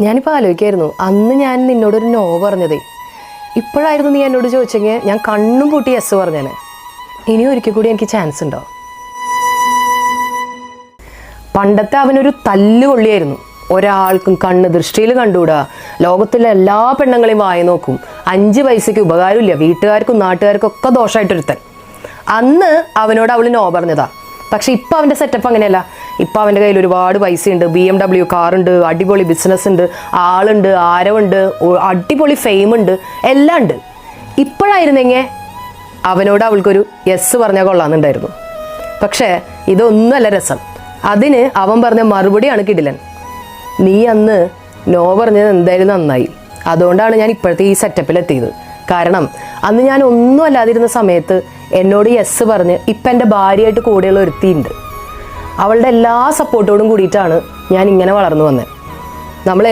ഞാനിപ്പോൾ ആലോചിക്കായിരുന്നു, അന്ന് ഞാൻ നിന്നോടൊരു നോ പറഞ്ഞതേ. ഇപ്പോഴായിരുന്നു നീ എന്നോട് ചോദിച്ചെങ്കിൽ ഞാൻ കണ്ണും പൂട്ടി യെസ് പറഞ്ഞേനെ. ഇനി ഒരിക്കൽ കൂടി എനിക്ക് ചാൻസ് ഉണ്ടോ? പണ്ടത്തെ അവനൊരു തല്ലുകൊള്ളിയായിരുന്നു. ഒരാൾക്കും കണ്ണ് ദൃഷ്ടിയിൽ കണ്ടുകൂടാ. ലോകത്തിലെ എല്ലാ പെണ്ണുങ്ങളെയും വായി നോക്കും. 5 പൈസയ്ക്ക് ഉപകാരമില്ല, വീട്ടുകാർക്കും നാട്ടുകാർക്കും ഒക്കെ ദോഷമായിട്ടൊരുത്തൻ. അന്ന് അവനോട് അവൾ നോ പറഞ്ഞതാ. പക്ഷെ ഇപ്പം അവൻ്റെ സെറ്റപ്പ് അങ്ങനെയല്ല. ഇപ്പം അവൻ്റെ കയ്യിൽ ഒരുപാട് പൈസയുണ്ട്, BMW കാറുണ്ട്, അടിപൊളി ബിസിനസ് ഉണ്ട്, ആളുണ്ട്, ആരവുണ്ട്, അടിപൊളി ഫെയിം ഉണ്ട്, എല്ലാം ഉണ്ട്. ഇപ്പോഴായിരുന്നെങ്കിൽ അവനോട് അവൾക്കൊരു യെസ് പറഞ്ഞാൽ കൊള്ളാമെന്നുണ്ടായിരുന്നു. പക്ഷേ ഇതൊന്നുമല്ല രസം. അതിന് അവൻ പറഞ്ഞ മറുപടിയാണ് കിടിലൻ. നീ അന്ന് നോ പറഞ്ഞത് എന്തായാലും നന്നായി. അതുകൊണ്ടാണ് ഞാൻ ഇപ്പോഴത്തെ ഈ സെറ്റപ്പിലെത്തിയത്. കാരണം അന്ന് ഞാൻ ഒന്നും അല്ലാതിരുന്ന സമയത്ത് എന്നോട് യെസ് പറഞ്ഞ് ഇപ്പം എൻ്റെ ഭാര്യയായിട്ട് കൂടെയുള്ള ഒരുത്തിയുണ്ട്. അവളുടെ എല്ലാ സപ്പോർട്ടോടും കൂടിയിട്ടാണ് ഞാൻ ഇങ്ങനെ വളർന്നു വന്നത്. നമ്മൾ